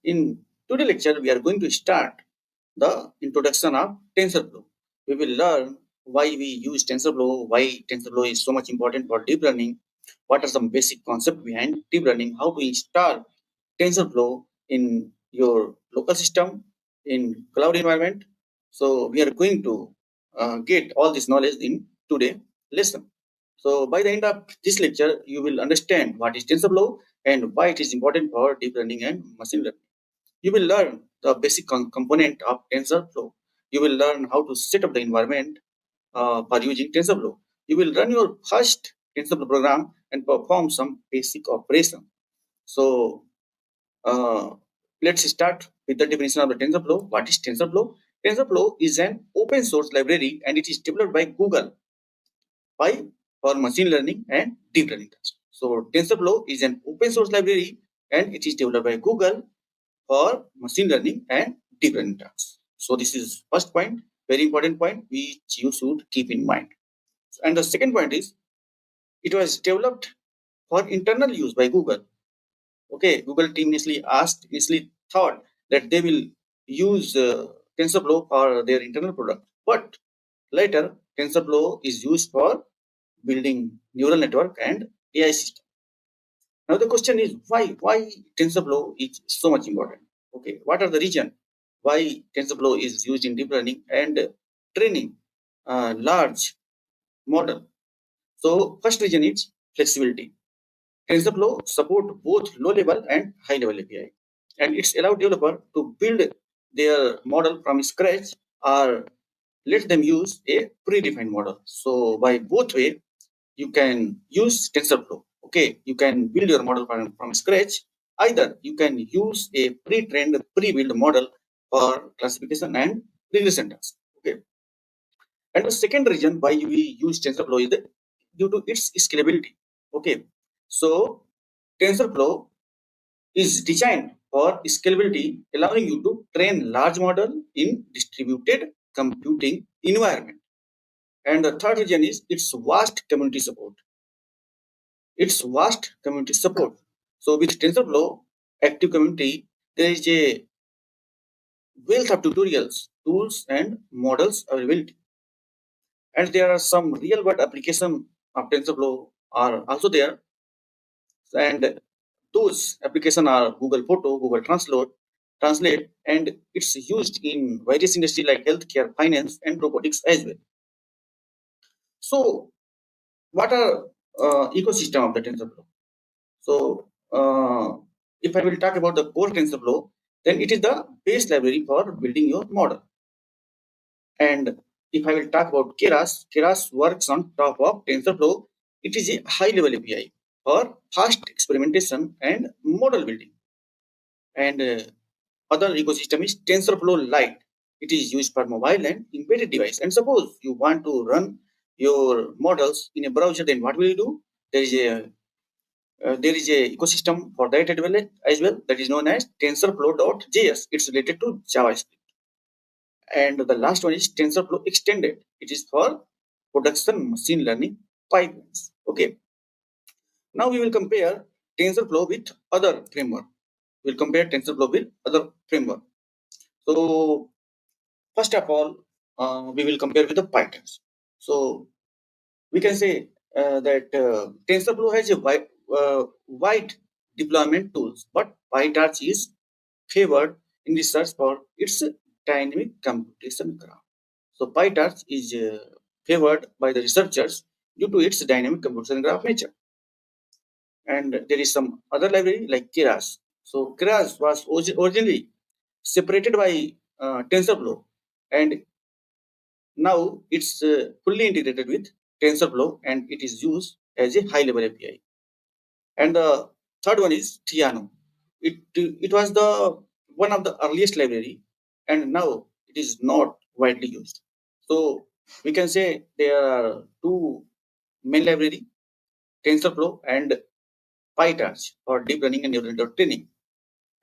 In today's lecture, we are going to start the introduction of TensorFlow. We will learn why we use TensorFlow, why TensorFlow is so much important for deep learning, what are some basic concepts behind deep learning, how to install TensorFlow in your local system, in cloud environment. So we are going to get all this knowledge in today's lesson. So by the end of this lecture, you will understand what is TensorFlow and why it is important for deep learning and machine learning. You will learn the basic component of TensorFlow. You will learn how to set up the environment for using TensorFlow. You will run your first TensorFlow program and perform some basic operation. So let's start with the definition of the TensorFlow. What is TensorFlow? TensorFlow is an open source library and it is developed by Google for machine learning and deep learning tasks. So TensorFlow is an open source library and it is developed by Google for machine learning and deep learning tasks. So this is first point, very important point which you should keep in mind. And the second point is it was developed for internal use by Google. Okay, Google team initially thought that they will use TensorFlow for their internal product, but later TensorFlow is used for building neural network and AI system. Now the question is why TensorFlow is so much important. Okay, what are the reason why TensorFlow is used in deep learning and training large model? So first reason is flexibility. TensorFlow support both low-level and high-level API, and it's allowed developer to build their model from scratch or let them use a predefined model. So by both way, you can use TensorFlow. Okay, you can build your model from scratch. Either you can use a pre-trained, pre-built model for classification and regression tasks. Okay, and the second reason why we use TensorFlow is due to its scalability. Okay, so TensorFlow is designed for scalability, allowing you to train large model in distributed computing environment. And the third reason is its vast community support. So with TensorFlow active community, there is a wealth of tutorials, tools, and models availability. And there are some real world application of TensorFlow are also there. And those applications are Google Photo, Google Translate, and it's used in various industries like healthcare, finance, and robotics as well. So, what are ecosystem of the TensorFlow? So, if I will talk about the core TensorFlow, then it is the base library for building your model. And if I will talk about Keras works on top of TensorFlow. It is a high-level API for fast experimentation and model building. And other ecosystem is TensorFlow Lite. It is used for mobile and embedded device. And suppose you want to run your models in a browser, then what will you do? There is a ecosystem for that as well that is known as TensorFlow.js. It's related to JavaScript. And the last one is TensorFlow Extended. It is for production machine learning pipelines. Okay. Now we will compare TensorFlow with other framework. We'll compare TensorFlow with other framework. So first of all, we will compare with the PyTorch. So we can say that TensorFlow has a wide deployment tools, but PyTorch is favored in research for its dynamic computation graph. So PyTorch is favored by the researchers due to its dynamic computation graph nature. And there is some other library like Keras. So Keras was originally separated by TensorFlow, and now it's fully integrated with TensorFlow, and it is used as a high-level API. And the third one is Theano. It was the one of the earliest library, and now it is not widely used. So we can say there are two main library, TensorFlow and PyTorch for deep learning and neural network training.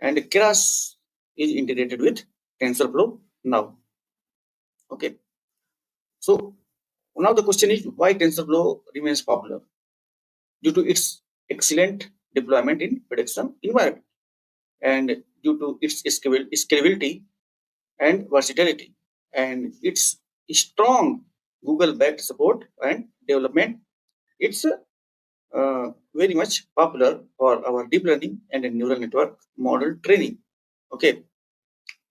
And Keras is integrated with TensorFlow now. Okay. So now the question is why TensorFlow remains popular? Due to its excellent deployment in production environment. And due to its scalability and versatility, and its strong Google-backed support and development. It's very much popular for our deep learning and neural network model training. Okay,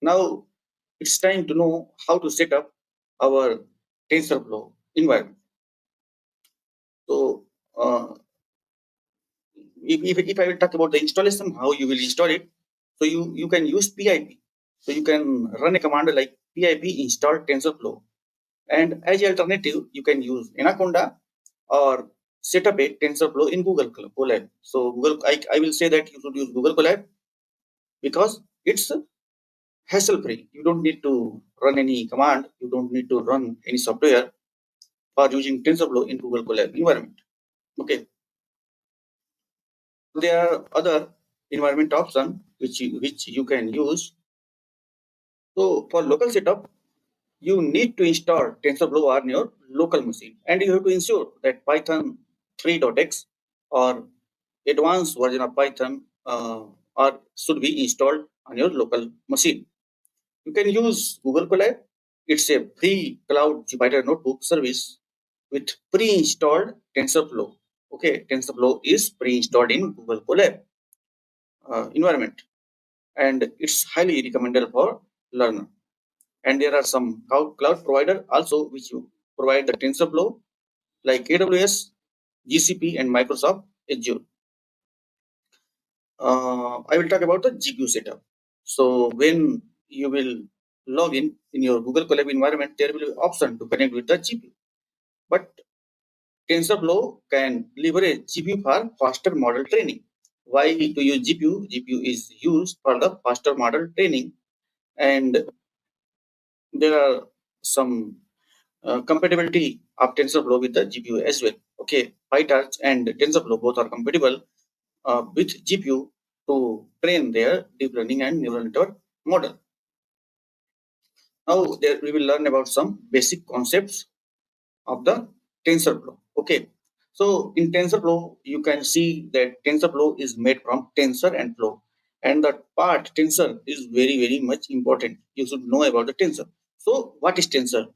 now it's time to know how to set up our TensorFlow environment. So, if I will talk about the installation, how you will install it, so you can use PIP. So you can run a command like pip install TensorFlow, and as alternative, you can use Anaconda or set up a TensorFlow in Google Colab. So I will say that you should use Google Colab because it's hassle free. You don't need to run any command. You don't need to run any software for using TensorFlow in Google Colab environment. Okay. There are other environment option which you can use. So for local setup, you need to install TensorFlow on your local machine, and you have to ensure that Python 3.x or advanced version of Python are should be installed on your local machine. You can use Google Colab. It's a free cloud Jupyter notebook service with pre-installed TensorFlow. Okay, TensorFlow is pre-installed in Google Colab environment, and it's highly recommended for learner. And there are some cloud provider also which you provide the TensorFlow like AWS, GCP, and Microsoft Azure. I will talk about the GPU setup. So when you will log in your Google Colab environment, there will be option to connect with the GPU. But TensorFlow can leverage GPU for faster model training. Why to use GPU? GPU is used for the faster model training, and there are some compatibility of TensorFlow with the GPU as well. Okay, PyTorch and TensorFlow both are compatible with GPU to train their deep learning and neural network model. Now there we will learn about some basic concepts of the TensorFlow. Okay, so in TensorFlow you can see that TensorFlow is made from tensor and flow, and the part tensor is very much important. You should know about the tensor. So what is tensor?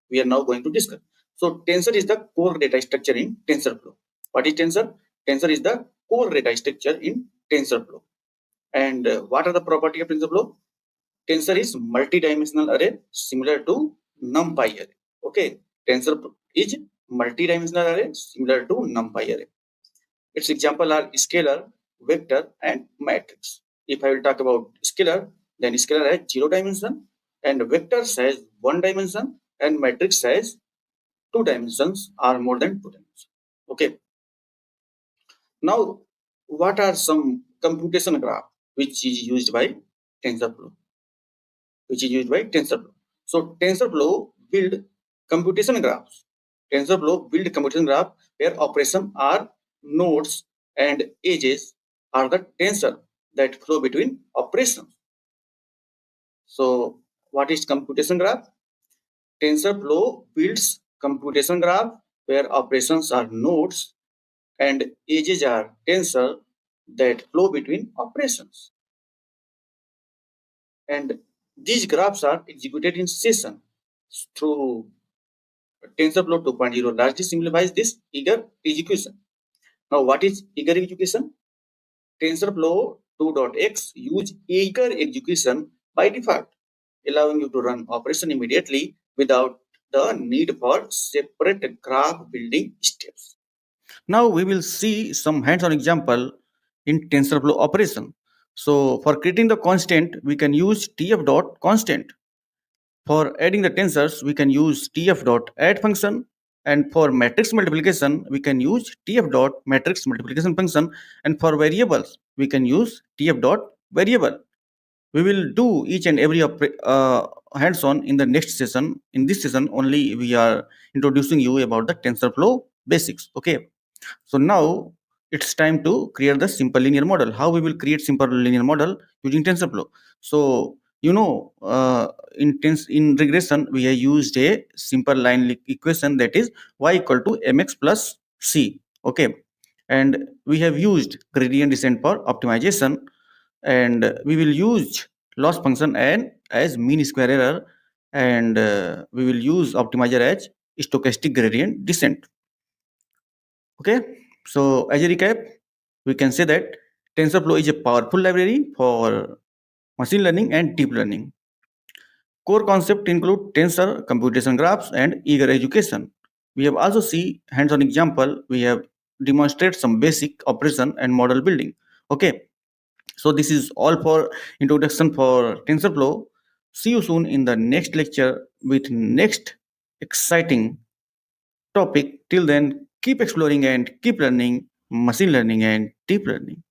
We are now going to discuss. So tensor is the core data structure in TensorFlow. What is tensor? Tensor is the core data structure in TensorFlow. And what are the property of TensorFlow? Tensor is multi-dimensional array similar to NumPy array. Okay, tensor is multi-dimensional array similar to NumPy array. Its example are scalar, vector, and matrix. If I will talk about scalar, then scalar has 0 dimension, and vector has 1 dimension, and matrix has 2 dimensions or more than 2 dimensions. Okay. Now, what are some computation graph which is used by TensorFlow? So TensorFlow build computation graphs. TensorFlow build computation graph where operation are nodes and edges are the tensor that flow between operations. So what is computation graph? TensorFlow builds computation graph where operations are nodes and edges are tensor that flow between operations. And these graphs are executed in session through TensorFlow 2.0 largely simplifies this eager execution. Now, what is eager execution? TensorFlow 2.x use eager execution by default, allowing you to run operation immediately without the need for separate graph building steps. Now we will see some hands-on example in TensorFlow operation. So for creating the constant, we can use tf.constant. For adding the tensors, we can use tf.add function. And for matrix multiplication, we can use tf.matrix multiplication function. And for variables, we can use tf.variable. We will do each and every hands-on in the next session. In this session, only we are introducing you about the TensorFlow basics. Okay. So now it's time to create the simple linear model. How we will create simple linear model using TensorFlow. So in regression we have used a simple line equation, that is y equal to mx plus c. Okay, and we have used gradient descent for optimization, and we will use loss function and as mean square error, and we will use optimizer as stochastic gradient descent. Okay, so as a recap, we can say that TensorFlow is a powerful library for machine learning and deep learning. Core concepts include tensor, computation graphs, and eager education. We have also see hands-on example. We have demonstrate some basic operation and model building. Okay, so this is all for introduction for TensorFlow. See you soon in the next lecture with next exciting topic. Till then, keep exploring and keep learning machine learning and deep learning.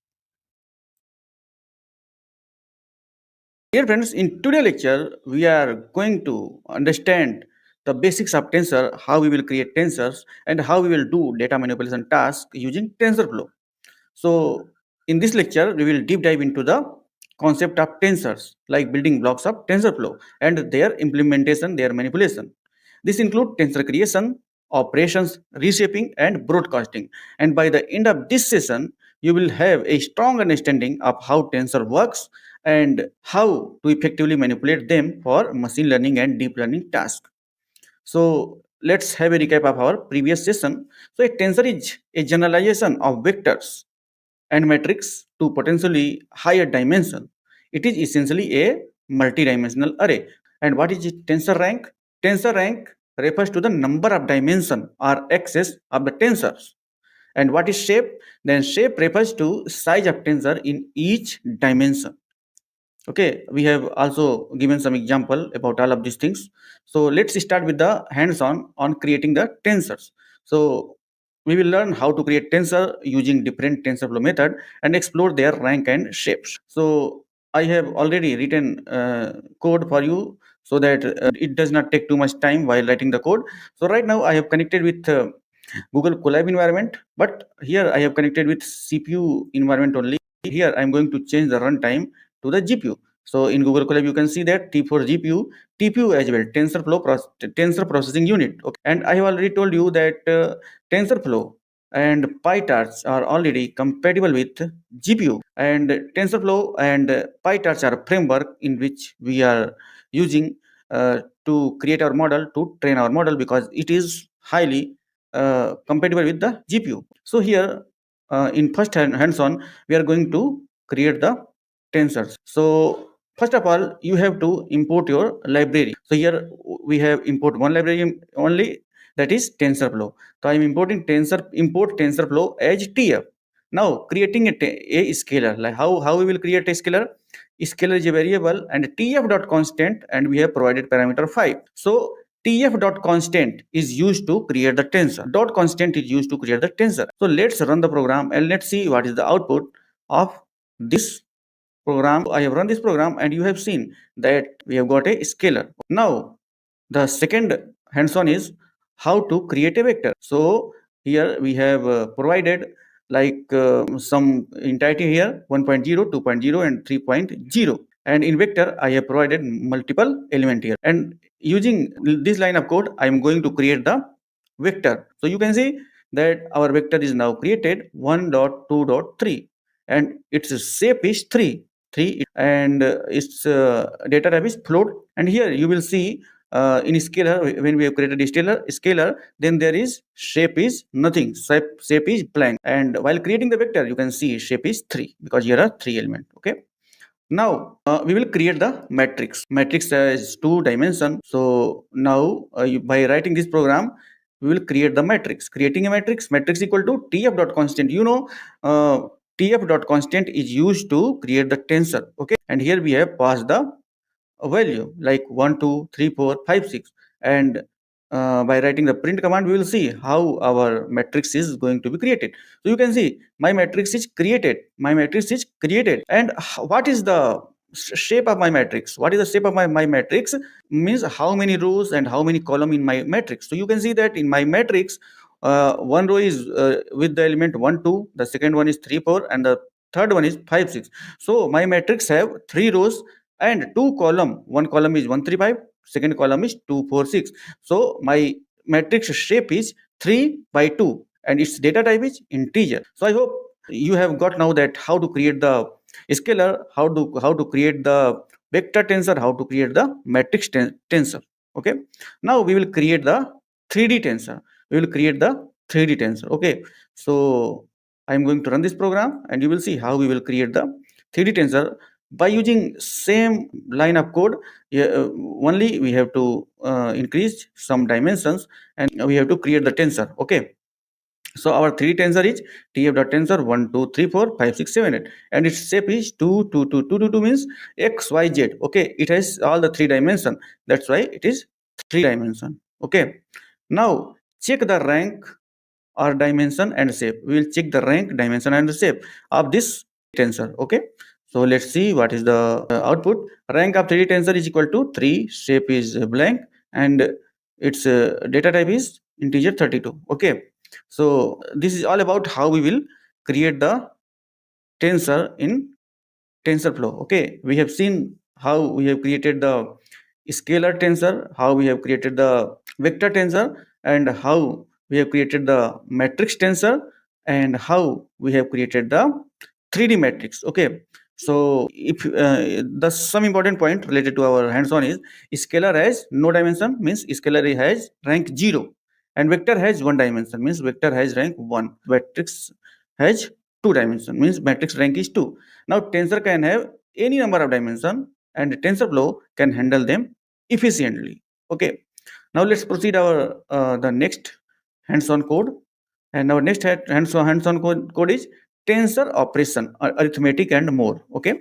Dear friends, in today's lecture, we are going to understand the basics of tensor, how we will create tensors, and how we will do data manipulation tasks using TensorFlow. So, in this lecture, we will deep dive into the concept of tensors, like building blocks of TensorFlow and their implementation, their manipulation. This includes tensor creation, operations, reshaping, and broadcasting. And by the end of this session, you will have a strong understanding of how tensor works and how to effectively manipulate them for machine learning and deep learning tasks. So let's have a recap of our previous session. So a tensor is a generalization of vectors and matrix to potentially higher dimension. It is essentially a multidimensional array. And what is tensor rank? Tensor rank refers to the number of dimension or axes of the tensors. And what is shape? Then shape refers to size of tensor in each dimension. Okay, we have also given some example about all of these things. So let's start with the hands-on on creating the tensors. So we will learn how to create tensor using different TensorFlow method and explore their rank and shapes. So I have already written code for you so that it does not take too much time while writing the code. So right now I have connected with Google Colab environment, but here I have connected with CPU environment only. Here I am going to change the runtime to the GPU. So in Google Colab, you can see that T4 GPU, TPU as well, Tensor Processing Unit. Okay. And I have already told you that TensorFlow and PyTorch are already compatible with GPU. And TensorFlow and PyTorch are a framework in which we are using to create our model, to train our model, because it is highly compatible with the GPU. So here in first hands-on, we are going to create the tensors. So first of all, you have to import your library. So here we have import one library only, that is TensorFlow. So I am importing import TensorFlow as TF. Now creating a scalar, like how we will create a scalar. Scalar is a variable and TF dot constant, and we have provided parameter 5. So TF dot constant is used to create the tensor. Dot constant is used to create the tensor. So let's run the program and let's see what is the output of this program. I have run this program and you have seen that we have got a scalar. Now the second hands-on is how to create a vector. So here we have provided like some entity here 1.0, 2.0 and 3.0. And in vector, I have provided multiple element here. And using this line of code, I am going to create the vector. So you can see that our vector is now created 1.2.3 and its shape is 3. 3 and its data type is float. And here you will see in scalar, when we have created a scalar, then there is shape is nothing, shape is blank. And while creating the vector, you can see shape is 3 because here are 3 elements. Okay. Now we will create the matrix. Matrix has 2 dimension. So now by writing this program, we will create the matrix. Creating a matrix equal to tf dot constant. You know, tf dot constant is used to create the tensor. Okay, and here we have passed the value like 1, 2, 3, 4, 5, 6, and by writing the print command, we will see how our matrix is going to be created. So you can see my matrix is created. My matrix is created. And what is the shape of my matrix? What is the shape of my matrix? Means how many rows and how many column in my matrix. So you can see that in my matrix, one row is with the element 1, 2, the second one is 3, 4, and the third one is 5, 6. So my matrix have 3 rows and 2 column. One column is 1, 3, 5, second column is 2, 4, 6. So my matrix shape is 3 by 2 and its data type is integer. So I hope you have got now that how to create the Scalar, how to create the vector tensor, how to create the matrix tensor. Okay, now we will create the 3D tensor. We will create the 3D tensor. Okay, so I'm going to run this program and you will see how we will create the 3D tensor by using same line of code. Yeah, only we have to increase some dimensions and we have to create the tensor. Okay, so our 3 tensor is tf dot tensor 1 2 3 4 5 6 7 8, and its shape is 2 2 2 2 2 2 means x y z. Okay, it has all the 3 dimension, that's why it is 3 dimension. Okay, now check the rank or dimension and shape. We will check the rank, dimension and shape of this tensor. Okay, so let's see what is the output. Rank of 3D tensor is equal to 3, shape is blank, and its data type is integer 32. Okay, so this is all about how we will create the tensor in TensorFlow. Okay, we have seen how we have created the scalar tensor, how we have created the vector tensor, and how we have created the matrix tensor, and how we have created the 3D matrix. Okay, so if the some important point related to our hands-on is scalar has no dimension, means scalar has rank 0, and vector has one dimension, means vector has rank 1. Matrix has two dimension, means matrix rank is 2. Now tensor can have any number of dimension and TensorFlow can handle them efficiently. Okay, now let's proceed our the next hands-on code. And our next hands-on code is tensor operation, arithmetic and more. Okay,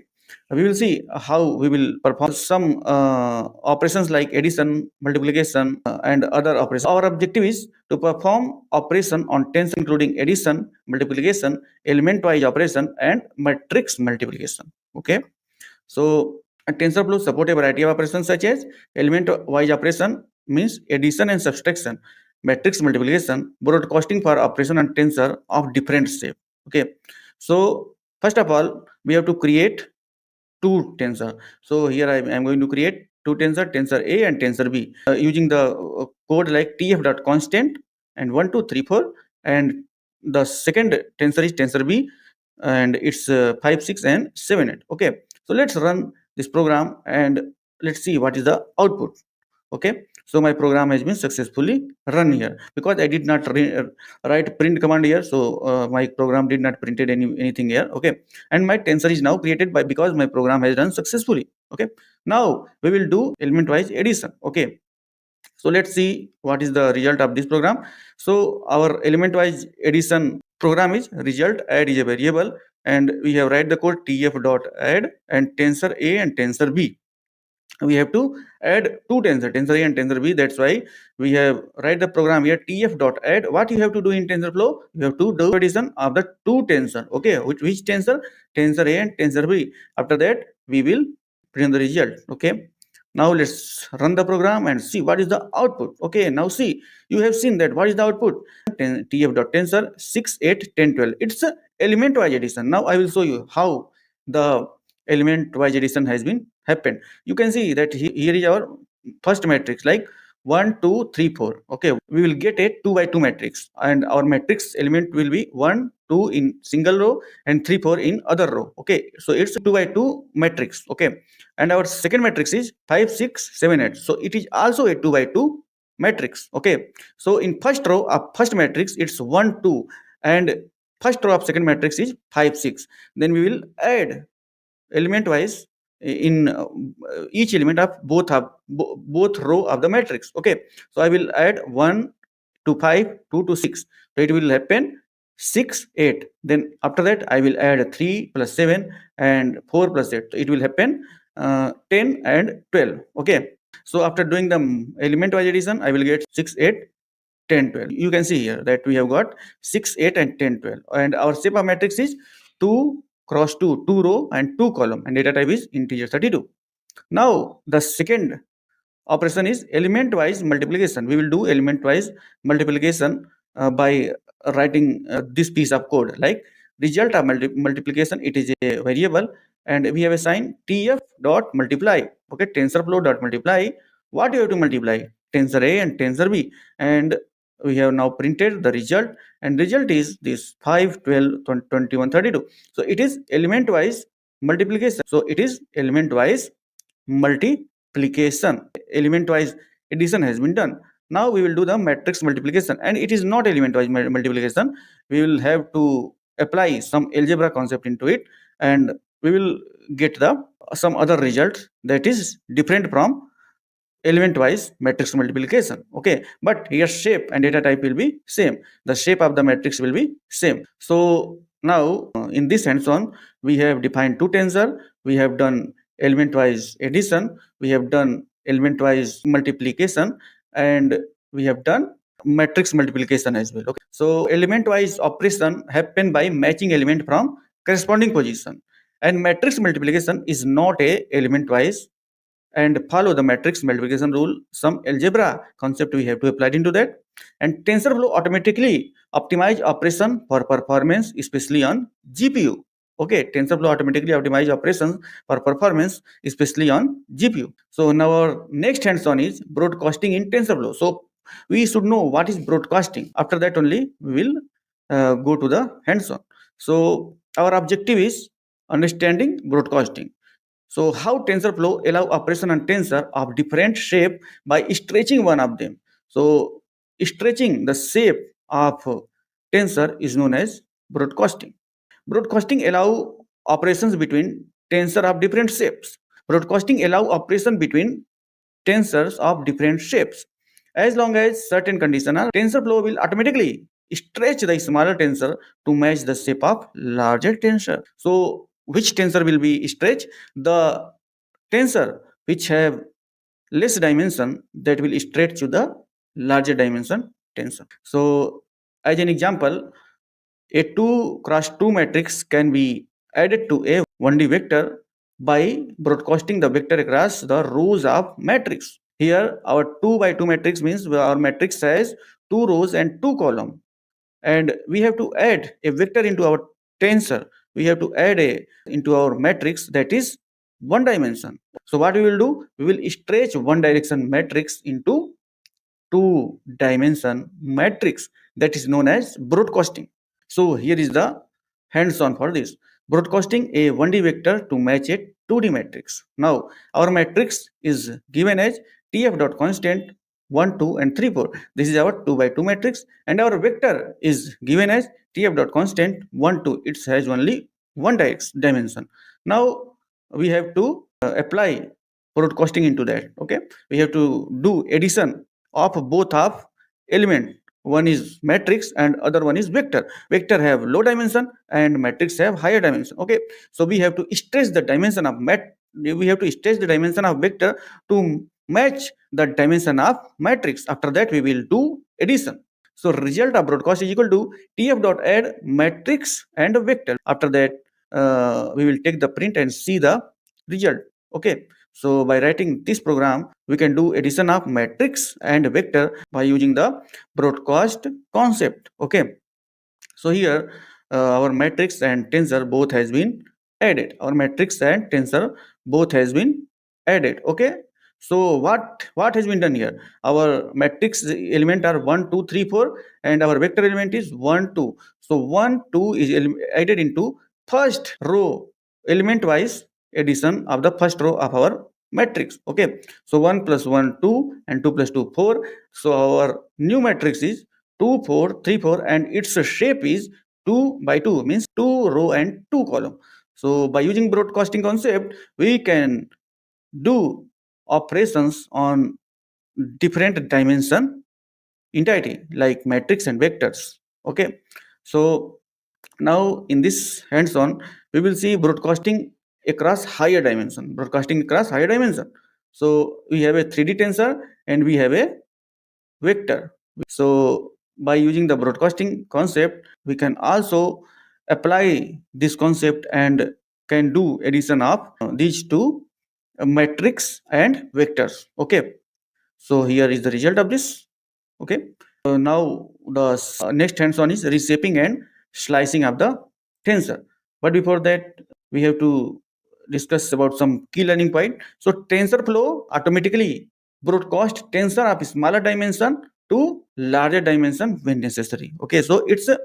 we will see how we will perform some operations like addition, multiplication, and other operations. Our objective is to perform operation on tensor including addition, multiplication, element wise operation, and matrix multiplication. Okay, so TensorFlow support a variety of operations such as element-wise operation, means addition and subtraction, matrix multiplication, broadcasting for operation on tensor of different shape. Okay, so first of all, we have to create two tensor. So here I am going to create two tensor, tensor A and tensor B, using the code like tf.constant and 1 2 3 4, and the second tensor is tensor B, and it's 5 6 and 7 8. Okay, so let's run this program and let's see what is the output. Okay, so my program has been successfully run here because I did not write print command here, so my program did not printed anything here. Okay, and my tensor is now created by because my program has run successfully. Okay, now we will do element wise addition. Okay, so let's see what is the result of this program. So our element wise addition program is result add is a variable, and we have write the code tf dot add and tensor A and tensor B. We have to add two tensor A and tensor B. That's why we have write the program here tf dot add. What you have to do in TensorFlow, you have to do addition of the two tensor. Okay, which tensor? Tensor A and tensor B. After that we will print the result. Okay, now let's run the program and see what is the output. Okay, now see, you have seen that what is the output. Tf dot tensor 6 8 10 12. It's a element wise addition. Now I will show you how the element wise addition has been happened. You can see that here is our first matrix like 1 2 3 4. Okay, we will get a 2 by 2 matrix, and our matrix element will be 1 2 in single row and 3 4 in other row. Okay, so it's a 2 by 2 matrix. Okay, and our second matrix is 5 6 7 8, so it is also a 2 by 2 matrix. Okay, so in first row of first matrix it's 1 2, and first row of second matrix is 5 6. Then we will add element wise in each element of both row of the matrix. Okay, so I will add 1 to 5 2 to 6, so it will happen 6 8. Then after that I will add 3 plus 7 and 4 plus 8, so it will happen 10 and 12. Okay, so after doing the element wise addition I will get 6 8 10 12. You can see here that we have got 6 8 and 10 12, and our shape of matrix is 2 cross 2, 2 row and 2 column, and data type is integer 32. Now the second operation is element wise multiplication. We will do element wise multiplication by writing this piece of code like result of multiplication. It is a variable, and we have assigned tf dot multiply. Okay, tensorflow dot multiply. What you have to multiply? Tensor A and tensor B, and we have now printed the result, and result is this 5 12 21 32. So it is element wise multiplication. So it is element wise multiplication. Element wise addition has been done. Now we will do the matrix multiplication, and it is not element wise multiplication. We will have to apply some algebra concept into it, and we will get the some other result that is different from element wise matrix multiplication. Okay, but here shape and data type will be same. The shape of the matrix will be same. So now in this hands-on, we have defined two tensor. We have done element wise addition, we have done element wise multiplication, and we have done matrix multiplication as well. Okay, so element wise operation happen by matching element from corresponding position, and matrix multiplication is not a element wise and follow the matrix multiplication rule. Some algebra concept we have to apply into that. And TensorFlow automatically optimize operation for performance, especially on GPU. Okay, TensorFlow automatically optimize operations for performance, especially on GPU. So now our next hands-on is broadcasting in TensorFlow. So we should know what is broadcasting. After that only we will go to the hands-on. So our objective is understanding broadcasting. So how TensorFlow allow operation on tensor of different shape by stretching one of them. So stretching the shape of tensor is known as broadcasting. Broadcasting allow operations between tensor of different shapes. Broadcasting allow operation between tensors of different shapes. As long as certain conditions are, TensorFlow will automatically stretch the smaller tensor to match the shape of larger tensor. So which tensor will be stretched? The tensor which have less dimension, that will stretch to the larger dimension tensor. So as an example, a 2 cross 2 matrix can be added to a 1D vector by broadcasting the vector across the rows of matrix. Here our 2 by 2 matrix means our matrix has 2 rows and 2 columns, and we have to add a vector into our tensor. We have to add a into our matrix that is one dimension. So what we will do, we will stretch one direction matrix into two dimension matrix, that is known as broadcasting. So here is the hands-on for this. Broadcasting a 1D vector to match a 2D matrix. Now our matrix is given as tf dot constant 1 2 and 3 4. This is our 2 by 2 matrix, and our vector is given as tf dot constant 1 2. It has only one dimension. Now we have to apply broadcasting into that. Okay, we have to do addition of both of element. One is matrix and other one is vector. Vector have low dimension and matrix have higher dimension. Okay, so we have to stretch the dimension of we have to stretch the dimension of vector to match the dimension of matrix. After that we will do addition. So result of broadcast is equal to tf dot add matrix and vector. After that we will take the print and see the result. Okay, so by writing this program, we can do addition of matrix and vector by using the broadcast concept. Okay, so here our matrix and tensor both has been added. Our matrix and tensor both has been added. Okay, so what has been done here? Our matrix element are 1 2 3 4, and our vector element is 1 2. So 1 2 is added into first row element wise addition of the first row of our matrix. Okay, so 1 plus 1 2 and 2 plus 2 4. So our new matrix is 2 4 3 4, and its shape is 2 by 2, means 2 row and 2 column. So by using broadcasting concept, we can do operations on different dimension entity like matrix and vectors. Okay, so now in this hands-on we will see broadcasting across higher dimension. Broadcasting across higher dimension. So we have a 3D tensor and we have a vector. So by using the broadcasting concept, we can also apply this concept and can do addition of these two matrix and vectors. Okay, so here is the result of this. Okay, so now the next hands-on is reshaping and slicing of the tensor. But before that, we have to discuss about some key learning point. So TensorFlow automatically broadcast tensor of smaller dimension to larger dimension when necessary. Okay, so it's a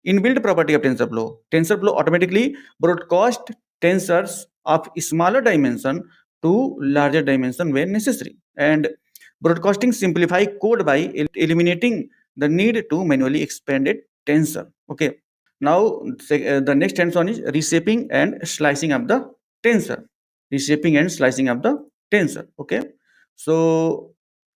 inbuilt property of TensorFlow. TensorFlow automatically broadcast tensors of smaller dimension to larger dimension when necessary. And broadcasting simplify code by eliminating the need to manually expand a tensor. Okay. Now, the next hands-on is reshaping and slicing up the tensor. Reshaping and slicing up the tensor. Okay. So,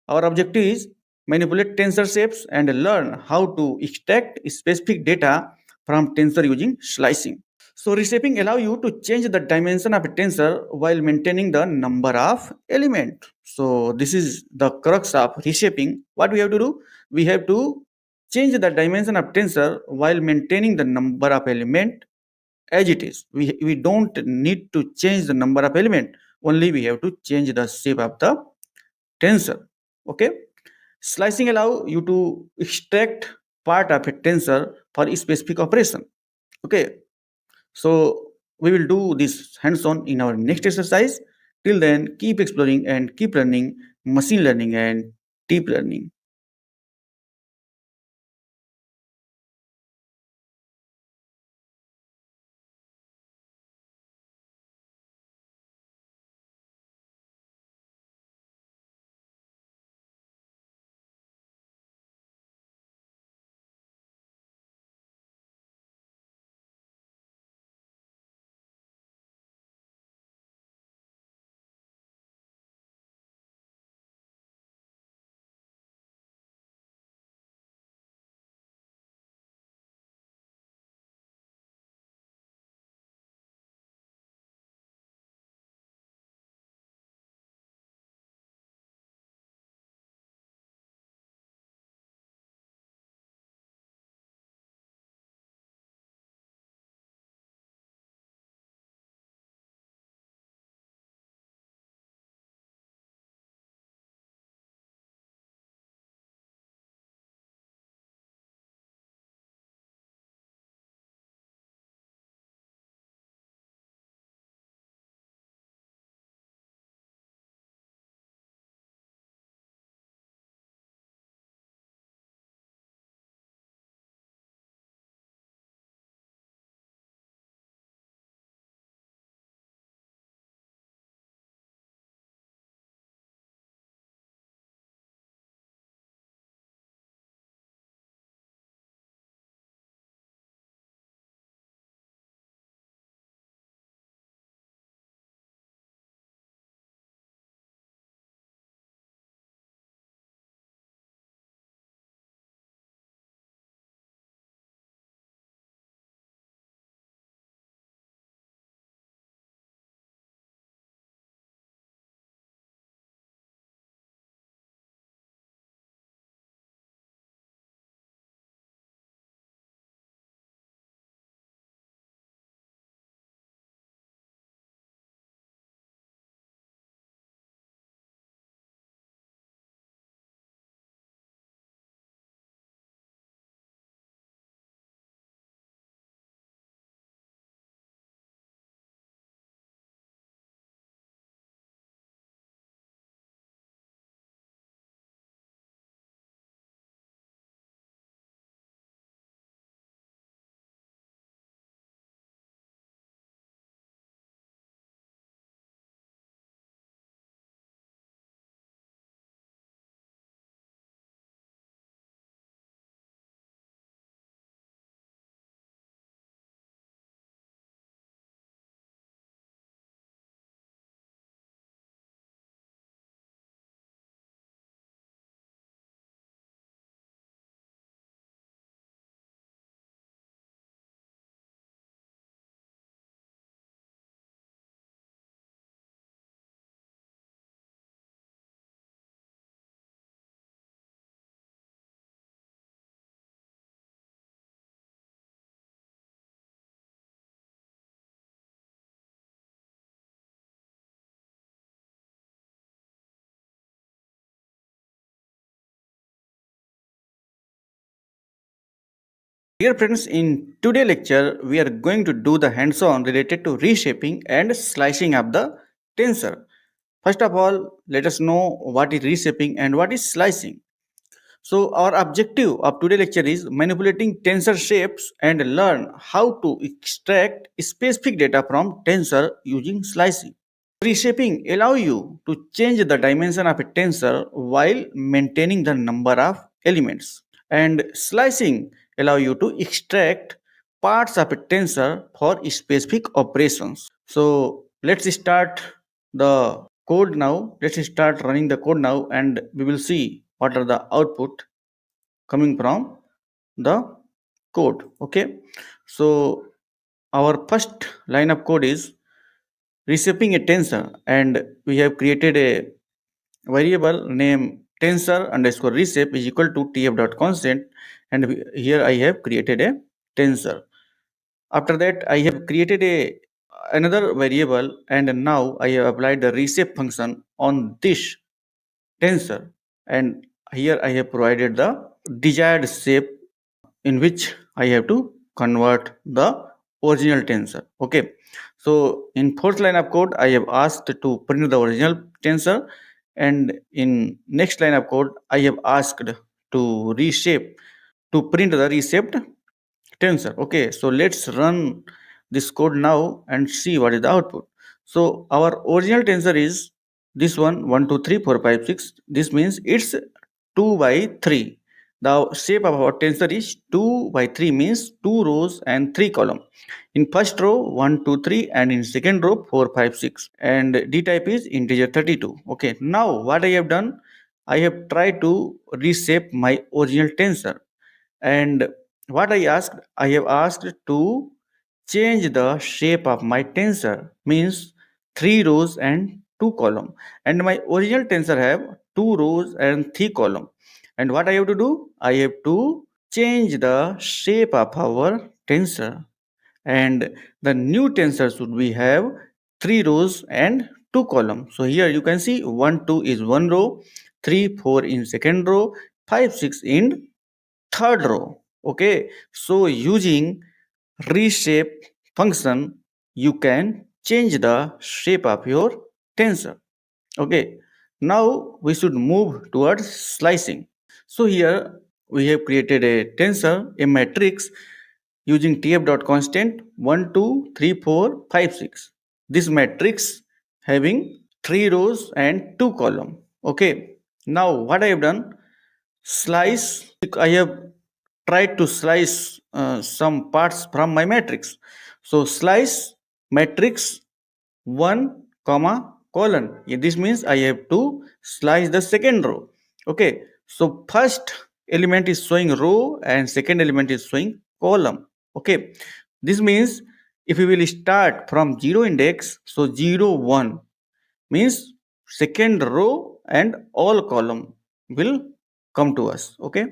our objective is manipulate tensor shapes and learn how to extract specific data from tensor using slicing. So reshaping allow you to change the dimension of a tensor while maintaining the number of element. So this is the crux of reshaping. What we have to do? We have to change the dimension of tensor while maintaining the number of element as it is. We don't need to change the number of element. Only we have to change the shape of the tensor. Okay. Slicing allow you to extract part of a tensor for a specific operation. Okay. So we will do this hands-on in our next exercise. Till then, keep exploring and keep learning machine learning and deep learning. Dear friends, in today's lecture, we are going to do the hands-on related to reshaping and slicing of the tensor. First of all, let us know what is reshaping and what is slicing. So our objective of today's lecture is manipulating tensor shapes and learn how to extract specific data from tensor using slicing. Reshaping allow you to change the dimension of a tensor while maintaining the number of elements, and slicing allow you to extract parts of a tensor for specific operations. So let's start the code now. Let's start running the code now, and we will see what are the output coming from the code. Okay, so our first line of code is reshaping a tensor, and we have created a variable named tensor underscore reshape is equal to tf.constant, and here I have created a tensor. After that, I have created a another variable, and now I have applied the reshape function on this tensor, and here I have provided the desired shape in which I have to convert the original tensor. Okay, so in fourth line of code, I have asked to print the original tensor, and in next line of code, I have asked to reshape to print the reshaped tensor. Okay, so let's run this code now and see what is the output. So our original tensor is this one 1 2 3 4 5 6. This means it's 2 by 3. The shape of our tensor is 2 by 3, means 2 rows and 3 column. In first row 1 2 3, and in second row 4 5 6, and d type is integer 32. Okay, now what I have done, I have tried to reshape my original tensor, and what I have asked to change the shape of my tensor, means 3 rows and 2 column, and my original tensor have 2 rows and 3 column. And what I have to do, I have to change the shape of our tensor, and the new tensor should be have 3 rows and 2 column. So here you can see 1 2 is 1 row, 3 4 in second row, 5 6 in third row. Okay, so using reshape function, you can change the shape of your tensor. Okay, now we should move towards slicing. So here we have created a tensor, a matrix using tf.constant 1 2 3 4 5 6. This matrix having 3 rows and 2 column. Okay, now what I have done, slice, I have tried to slice some parts from my matrix. So slice matrix 1 comma colon. Yeah, this means I have to slice the second row. Okay, so first element is showing row and second element is showing column. Okay, this means if we will start from 0 index, so 0 1 means second row and all column will come to us. Okay,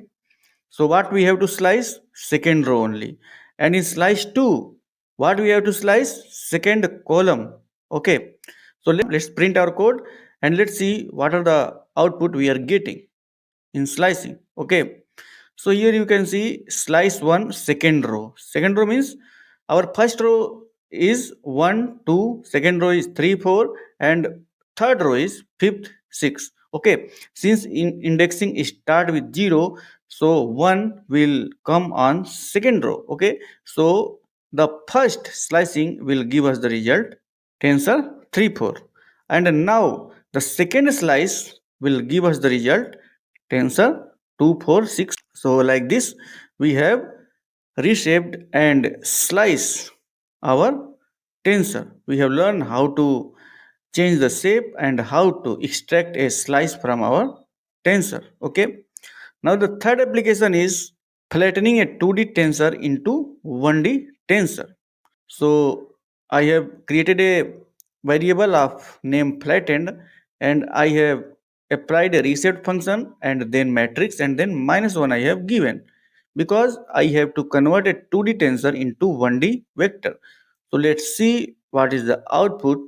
so what we have to slice, second row only, and in slice 2 what we have to slice, second column. Okay, so let's print our code and let's see what are the output we are getting in slicing. Okay, so here you can see slice 1 second row. Second row means our first row is 1 2, second row is 3 4, and third row is fifth 6. Okay, since in indexing start with 0, so 1 will come on second row. Okay, so the first slicing will give us the result tensor 3 4, and now the second slice will give us the result tensor 2 4 6. So like this we have reshaped and sliced our tensor. We have learned how to change the shape and how to extract a slice from our tensor. Okay, now the third application is flattening a 2D tensor into 1D tensor. So I have created a variable of name flattened, and I have applied a reset function and then matrix and then -1 I have given, because I have to convert a 2D tensor into 1D vector. So let's see what is the output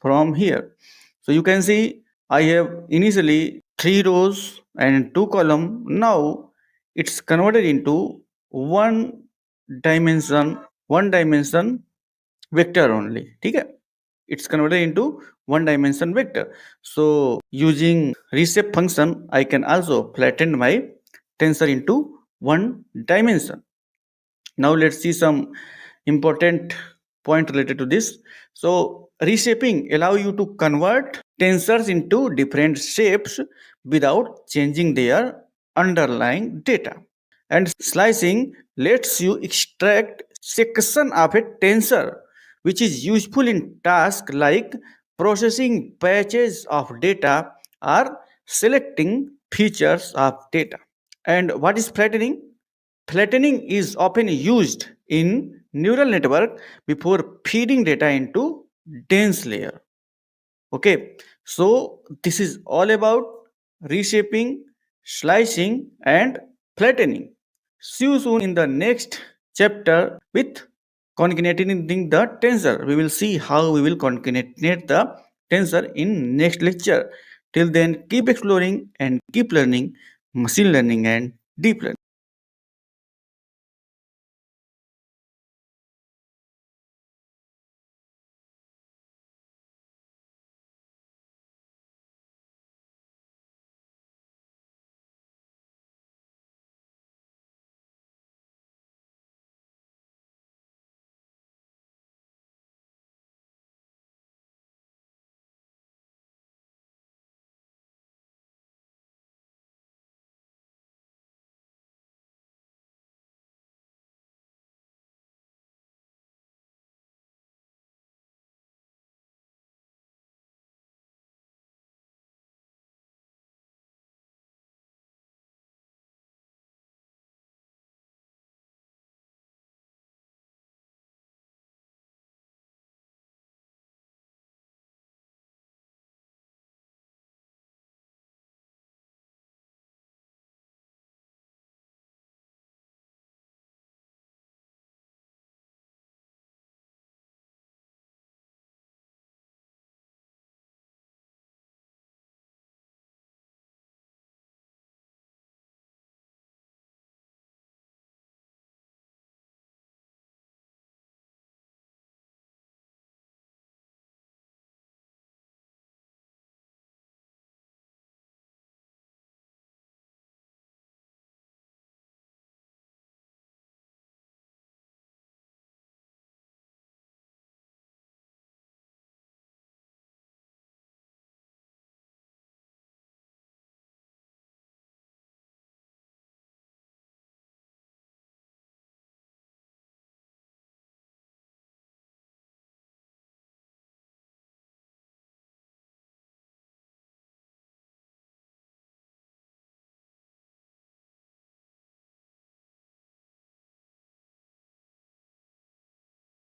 from here. So you can see I have initially 3 rows and 2 column. Now it's converted into one dimension vector only. Okay, it's converted into one dimension vector. So using reshape function I can also flatten my tensor into one dimension. Now let's see some important point related to this. So reshaping allow you to convert tensors into different shapes without changing their underlying data. And slicing lets you extract section of a tensor, which is useful in tasks like processing patches of data or selecting features of data. And what is flattening? Flattening is often used in neural network before feeding data into dense layer. Okay, so this is all about reshaping, slicing, and flattening. See you soon in the next chapter with concatenating the tensor. We will see how we will concatenate the tensor in next lecture. Till then, keep exploring and keep learning machine learning and deep learning.